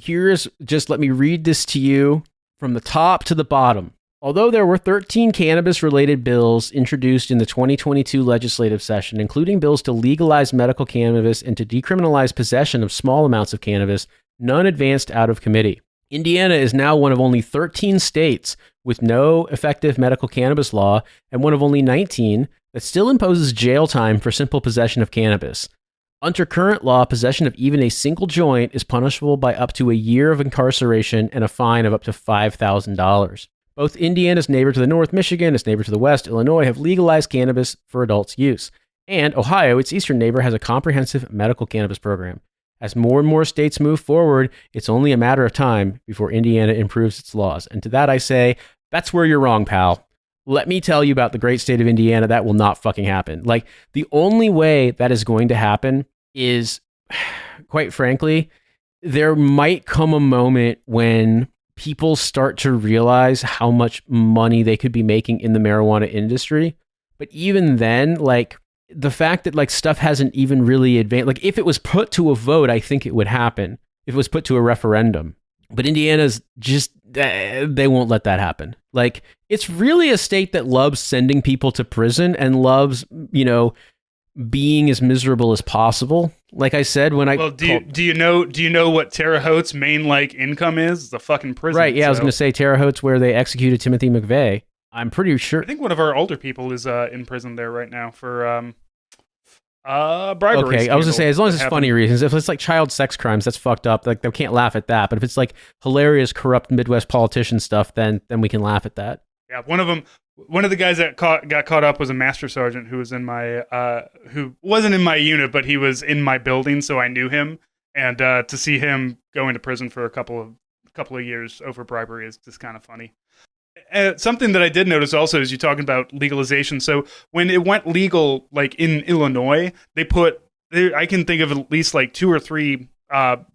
let me read this to you from the top to the bottom. Although there were 13 cannabis-related bills introduced in the 2022 legislative session, including bills to legalize medical cannabis and to decriminalize possession of small amounts of cannabis, none advanced out of committee. Indiana is now one of only 13 states with no effective medical cannabis law, and one of only 19 that still imposes jail time for simple possession of cannabis. Under current law, possession of even a single joint is punishable by up to a year of incarceration and a fine of up to $5,000. Both Indiana's neighbor to the north, Michigan, its neighbor to the west, Illinois, have legalized cannabis for adults' use. And Ohio, its eastern neighbor, has a comprehensive medical cannabis program. As more and more states move forward, it's only a matter of time before Indiana improves its laws. And to that I say, that's where you're wrong, pal. Let me tell you about the great state of Indiana. That will not fucking happen. Like, the only way that is going to happen is, quite frankly, there might come a moment when people start to realize how much money they could be making in the marijuana industry. But even then, like, the fact that like stuff hasn't even really advanced, like if it was put to a vote, I think it would happen. If it was put to a referendum. But Indiana's just, they won't let that happen. Like, it's really a state that loves sending people to prison and loves, being as miserable as possible. Like I said, do you know what Terre Haute's main like income is? The fucking prison. Right. Yeah, so. I was going to say Terre Haute's where they executed Timothy McVeigh. I'm pretty sure. I think one of our older people is in prison there right now for bribery. Okay, I was going to say, as long as it's funny reasons. If it's like child sex crimes, that's fucked up. Like, they can't laugh at that. But if it's like hilarious, corrupt Midwest politician stuff, then we can laugh at that. Yeah, one of the guys that got caught up was a master sergeant who was in my who wasn't in my unit, but he was in my building, so I knew him. And to see him going to prison for a couple of years over bribery is just kind of funny. Something that I did notice also is you talking about legalization. So when it went legal, like in Illinois, I can think of at least like 2 or 3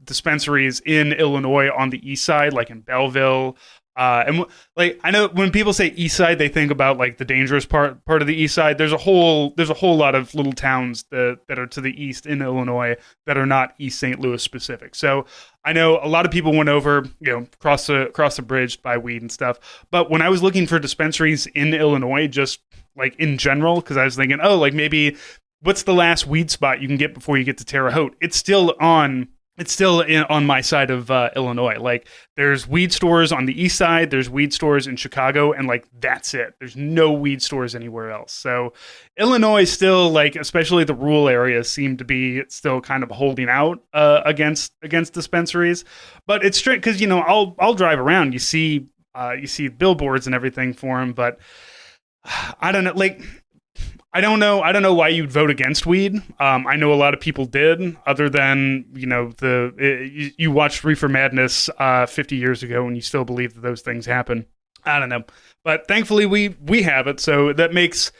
dispensaries in Illinois on the east side, like in Belleville. And like, I know when people say east side, they think about like the dangerous part of the east side. There's a whole lot of little towns that are to the east in Illinois that are not East St. Louis specific. So I know a lot of people went over, across the bridge to buy weed and stuff. But when I was looking for dispensaries in Illinois, just like in general, because I was thinking, oh, like maybe what's the last weed spot you can get before you get to Terre Haute? It's still on on my side of Illinois. Like, there's weed stores on the east side, there's weed stores in Chicago, and like that's it. There's no weed stores anywhere else. So Illinois still, like, especially the rural areas, seem to be still kind of holding out against dispensaries. But it's strange because I'll drive around, you see billboards and everything for them, but I don't know, like. I don't know why you'd vote against weed. I know a lot of people did, other than, you watched Reefer Madness 50 years ago and you still believe that those things happen. I don't know. But thankfully we have it, so that makes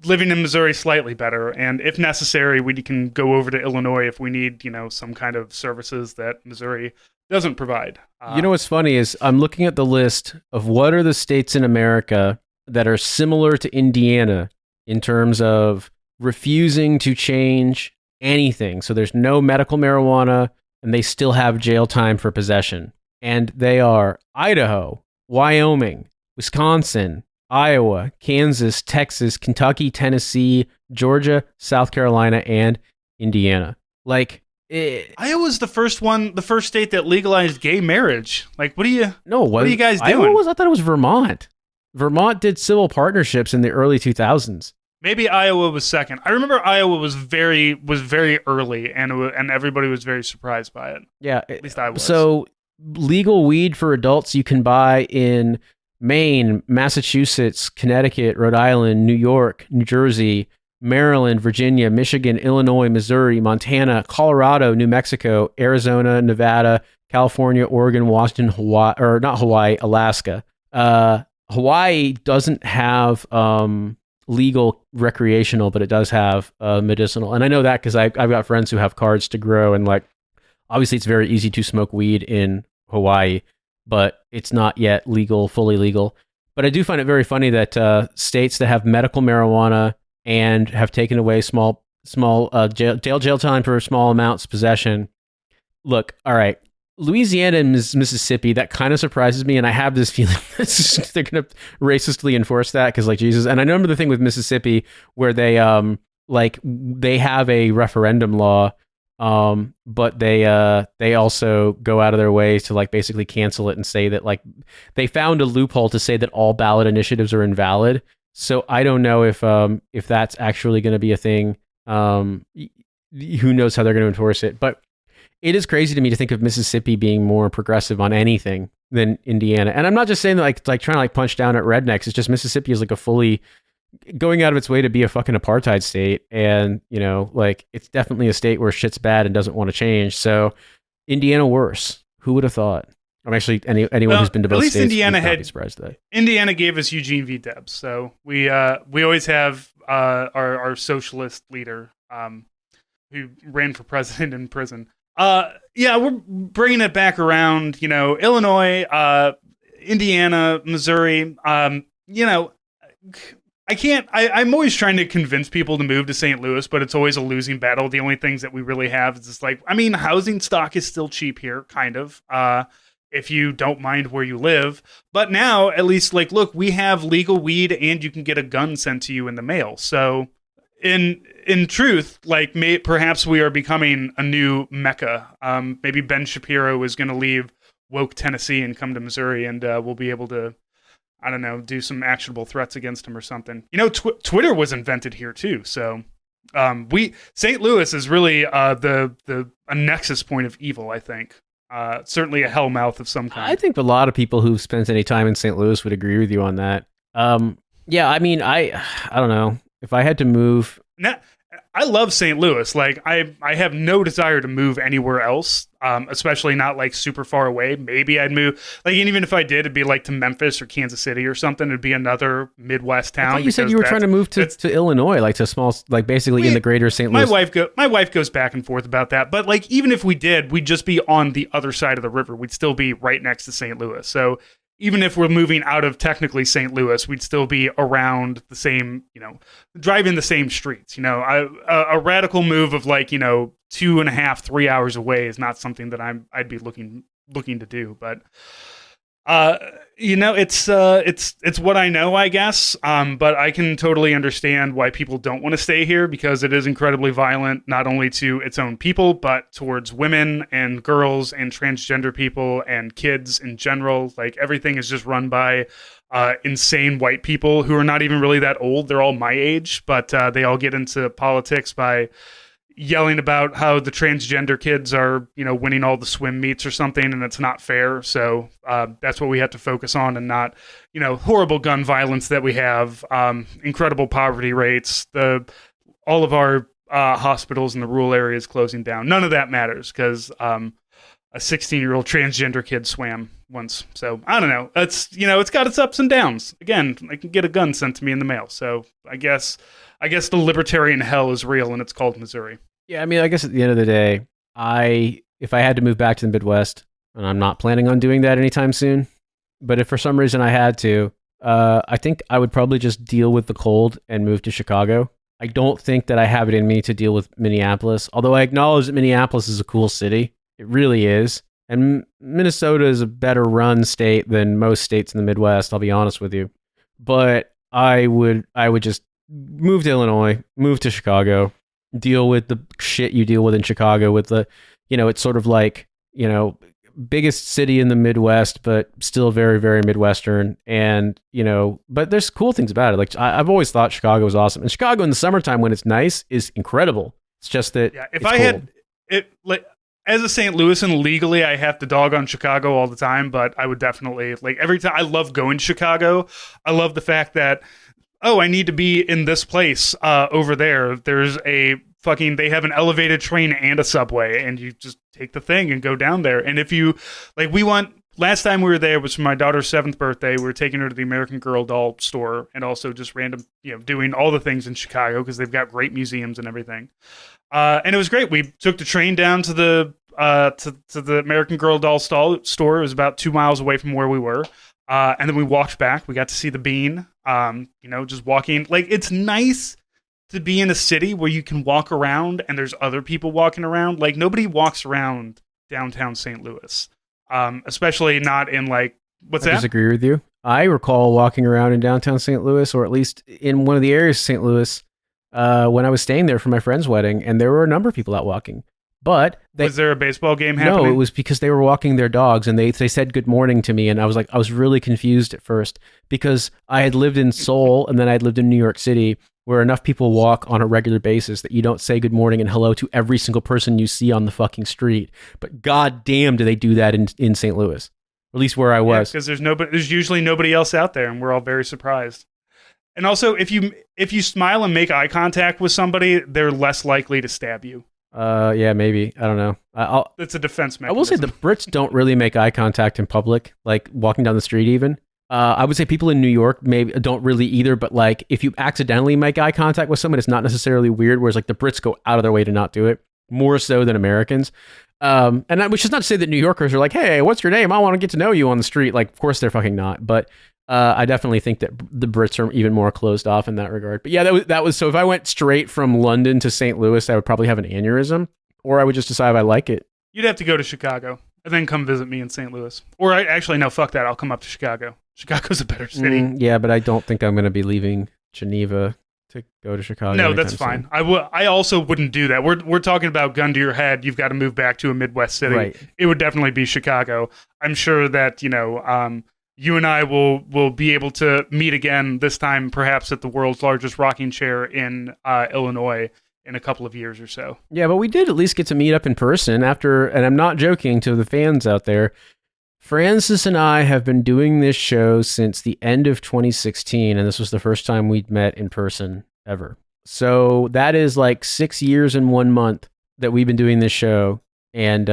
living in Missouri slightly better. And if necessary, we can go over to Illinois if we need, some kind of services that Missouri doesn't provide. What's funny is I'm looking at the list of what are the states in America that are similar to Indiana in terms of refusing to change anything. So there's no medical marijuana, and they still have jail time for possession. And they are Idaho, Wyoming, Wisconsin, Iowa, Kansas, Texas, Kentucky, Tennessee, Georgia, South Carolina, and Indiana. Like, Iowa's the first state that legalized gay marriage. Like, what are you guys doing? I thought it was Vermont. Vermont did civil partnerships in the early 2000s. Maybe Iowa was second. I remember Iowa was very early, and everybody was very surprised by it. Yeah, at least I was. So legal weed for adults you can buy in Maine, Massachusetts, Connecticut, Rhode Island, New York, New Jersey, Maryland, Virginia, Michigan, Illinois, Missouri, Montana, Colorado, New Mexico, Arizona, Nevada, California, Oregon, Washington, Alaska. Hawaii doesn't have legal recreational, but it does have medicinal. And I know that because I've got friends who have cards to grow, and like, obviously it's very easy to smoke weed in Hawaii, but it's not yet fully legal. But I do find it very funny that states that have medical marijuana and have taken away small jail time for small amounts possession. Look, all right, Louisiana and Mississippi, that kind of surprises me, and I have this feeling they're going to racistly enforce that because, like, Jesus. And I remember the thing with Mississippi where they they have a referendum law, but they also go out of their way to like basically cancel it and say that like they found a loophole to say that all ballot initiatives are invalid. So I don't know if that's actually going to be a thing. Who knows how they're going to enforce it, but it is crazy to me to think of Mississippi being more progressive on anything than Indiana. And I'm not just saying that like trying to like punch down at rednecks. It's just Mississippi is like a fully going out of its way to be a fucking apartheid state. And, like it's definitely a state where shit's bad and doesn't want to change. So Indiana worse. Who would have thought? I'm actually anyone who's been to both states. At least Indiana gave us Eugene V. Debs. So we always have our socialist leader who ran for president in prison. We're bringing it back around, Illinois, Indiana, Missouri. I'm always trying to convince people to move to St. Louis, but it's always a losing battle. The only things that we really have is just like, housing stock is still cheap here, kind of, if you don't mind where you live. But now, at least, like, look, we have legal weed and you can get a gun sent to you in the mail. So in truth, like, perhaps we are becoming a new Mecca. Maybe Ben Shapiro is going to leave woke Tennessee and come to Missouri, and we'll be able to, I don't know, do some actionable threats against him or something. Twitter was invented here too. So St. Louis is really a nexus point of evil, I think. Certainly a hellmouth of some kind. I think a lot of people who've spent any time in St. Louis would agree with you on that. I don't know. If I had to move... Now, I love St. Louis. Like, I have no desire to move anywhere else, especially not, like, super far away. Maybe I'd move... Like, and even if I did, it'd be, like, to Memphis or Kansas City or something. It'd be another Midwest town. I thought you said you were trying to move to Illinois, like, to small... Like, basically in the greater St. Louis... My wife goes back and forth about that. But, like, even if we did, we'd just be on the other side of the river. We'd still be right next to St. Louis. So... Even if we're moving out of technically St. Louis, we'd still be around the same, driving the same streets. A radical move of like, 2.5, 3 hours away is not something that I'd be looking to do. But Uh, it's what I know, I guess. But I can totally understand why people don't want to stay here because it is incredibly violent, not only to its own people, but towards women and girls and transgender people and kids in general. Like everything is just run by insane white people who are not even really that old. They're all my age, but they all get into politics by yelling about how the transgender kids are, winning all the swim meets or something, and it's not fair. So that's what we have to focus on, and not, horrible gun violence that we have, incredible poverty rates, all of our hospitals in the rural areas closing down. None of that matters because a 16-year-old transgender kid swam once. So I don't know. It's got its ups and downs. Again, I can get a gun sent to me in the mail. So I guess the libertarian hell is real, and it's called Missouri. Yeah, I mean, I guess at the end of the day, if I had to move back to the Midwest, and I'm not planning on doing that anytime soon, but if for some reason I had to, I think I would probably just deal with the cold and move to Chicago. I don't think that I have it in me to deal with Minneapolis, although I acknowledge that Minneapolis is a cool city. It really is. And Minnesota is a better run state than most states in the Midwest, I'll be honest with you. But I would just move to Illinois, move to Chicago, deal with the shit you deal with in Chicago with the, it's sort of like, biggest city in the Midwest, but still very, very Midwestern. And, but there's cool things about it. Like I've always thought Chicago was awesome. And Chicago in the summertime when it's nice is incredible. It's just that if I had it, like, as a St. Louisan, legally, I have to dog on Chicago all the time, but I would definitely, like, every time, I love going to Chicago. I love the fact that, I need to be in this place over there. There's they have an elevated train and a subway, and you just take the thing and go down there. And if you, last time we were there was for my daughter's 7th birthday. We were taking her to the American Girl doll store and also just random, doing all the things in Chicago because they've got great museums and everything. And it was great. We took the train down to the American Girl doll store. It was about 2 miles away from where we were. And then we walked back. We got to see the Bean. Just walking. Like, it's nice to be in a city where you can walk around and there's other people walking around. Like, nobody walks around downtown St. Louis, especially not in what's that? I disagree with you. I recall walking around in downtown St. Louis, or at least in one of the areas of St. Louis, when I was staying there for my friend's wedding, and there were a number of people out walking. But was there a baseball game happening? No, it was because they were walking their dogs, and they said good morning to me, and I was really confused at first because I had lived in Seoul and then I'd lived in New York City, where enough people walk on a regular basis that you don't say good morning and hello to every single person you see on the fucking street. But goddamn, do they do that in St. Louis? Or at least where I was. Because there's usually nobody else out there, and we're all very surprised. And also, if you smile and make eye contact with somebody, they're less likely to stab you. Yeah, maybe. I don't know. It's a defense mechanism. I will say the Brits don't really make eye contact in public, like walking down the street even. I would say people in New York maybe don't really either, but like if you accidentally make eye contact with someone, it's not necessarily weird, whereas like the Brits go out of their way to not do it, more so than Americans. Which is not to say that New Yorkers are like, hey, what's your name? I want to get to know you on the street. Like, of course they're fucking not, but I definitely think that the Brits are even more closed off in that regard. But yeah, that was so if I went straight from London to St. Louis, I would probably have an aneurysm, or I would just decide if I like it. You'd have to go to Chicago and then come visit me in St. Louis. Or no, fuck that. I'll come up to Chicago. Chicago's a better city. Yeah, but I don't think I'm going to be leaving Geneva to go to Chicago. No, that's fine. I also wouldn't do that. We're talking about gun to your head. You've got to move back to a Midwest city. Right. It would definitely be Chicago. I'm sure that, you and I will be able to meet again, this time perhaps at the world's largest rocking chair in Illinois in a couple of years or so. Yeah, but we did at least get to meet up in person after, and I'm not joking to the fans out there, Francis and I have been doing this show since the end of 2016, and this was the first time we'd met in person ever. So that is like 6 years and 1 month that we've been doing this show. And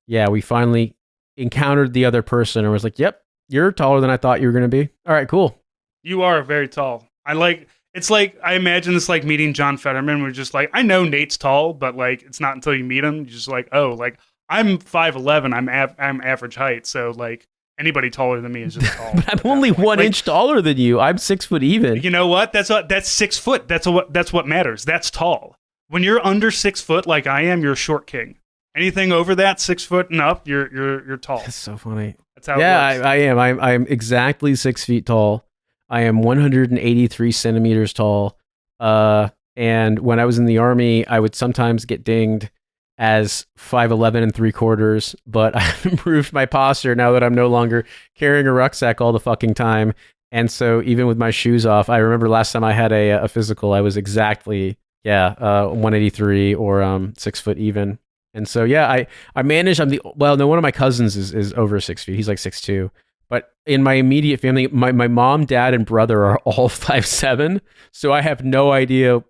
we finally encountered the other person and was like, yep, you're taller than I thought you were going to be. All right, cool. You are very tall. It's like, I imagine it's like meeting John Fetterman. We're just like, I know Nate's tall, but like, it's not until you meet him. You're just like, oh, like I'm 5'11". I'm average height. So like anybody taller than me is just tall. But I'm only 1 inch taller than you. I'm 6 foot even. You know what? That's 6 foot. That's what matters. That's tall. When you're under 6 foot, like I am, you're a short king. Anything over that 6 foot and up, you're tall. That's so funny. That's how Yeah, it works. I am. I'm exactly 6 feet tall. I am 183 centimeters tall. And when I was in the Army, I would sometimes get dinged as 5'11 and 3/4, but I've improved my posture now that I'm no longer carrying a rucksack all the fucking time. And so even with my shoes off, I remember last time I had a physical, I was exactly 183 or 6 foot even. And so I managed. One of my cousins is over 6 feet. He's like 6'2". But in my immediate family, my mom, dad, and brother are all 5'7". So I have no idea.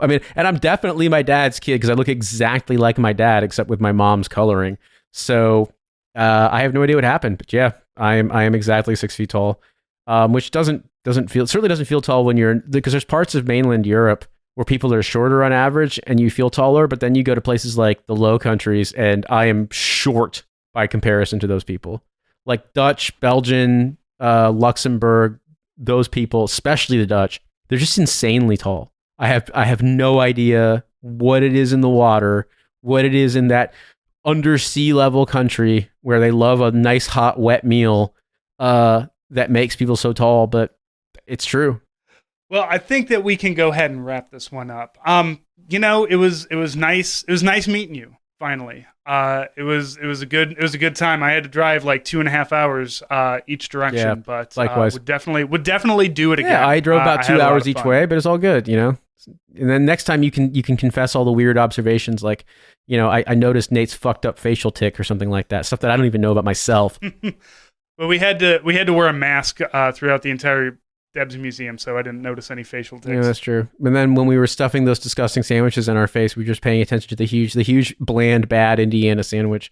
I mean, and I'm definitely my dad's kid because I look exactly like my dad, except with my mom's coloring. So I have no idea what happened. But yeah, I am exactly 6 feet tall, which certainly doesn't feel tall when you're, because there's parts of mainland Europe where people are shorter on average and you feel taller, but then you go to places like the Low Countries and I am short by comparison to those people. Like Dutch, Belgian, Luxembourg, those people, especially the Dutch, they're just insanely tall. I have no idea what it is in the water, what it is in that under sea level country where they love a nice hot wet meal that makes people so tall, but it's true. Well, I think that we can go ahead and wrap this one up. It was nice meeting you finally. It was a good time. I had to drive like 2.5 hours each direction, but likewise. would definitely do it again. Yeah, I drove about 2 hours each way, but it's all good, And then next time you can confess all the weird observations, like, I noticed Nate's fucked up facial tick or something like that, stuff that I don't even know about myself. Well, we had to wear a mask throughout the entire Debs Museum, so I didn't notice any facial ticks. Yeah, that's true. And then when we were stuffing those disgusting sandwiches in our face, we were just paying attention to the huge, bland, bad Indiana sandwich.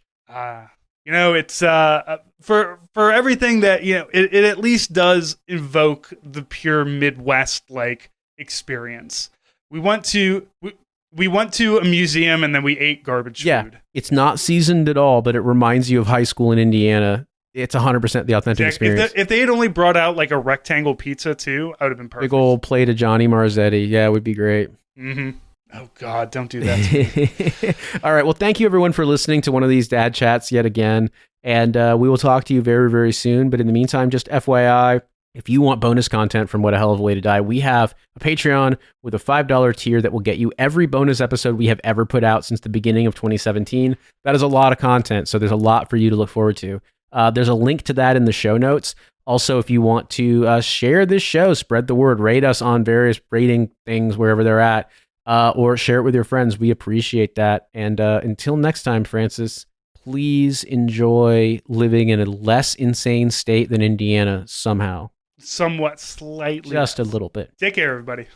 It's for everything that it at least does evoke the pure Midwest like experience. We went to a museum and then we ate garbage food. It's not seasoned at all, but it reminds you of high school in Indiana. It's 100% the authentic experience. If they had only brought out like a rectangle pizza too, I would have been perfect. Big old plate of Johnny Marzetti. Yeah, it would be great. Mm-hmm. Oh God, don't do that to me. All right. Well, thank you everyone for listening to one of these dad chats yet again. And we will talk to you very, very soon. But in the meantime, just FYI, if you want bonus content from What a Hell of a Way to Die, we have a Patreon with a $5 tier that will get you every bonus episode we have ever put out since the beginning of 2017. That is a lot of content. So there's a lot for you to look forward to. There's a link to that in the show notes. Also, if you want to share this show, spread the word, rate us on various rating things wherever they're at, or share it with your friends. We appreciate that. And until next time, Francis, please enjoy living in a less insane state than Indiana somehow. Somewhat, slightly. Just a little bit. Take care, everybody.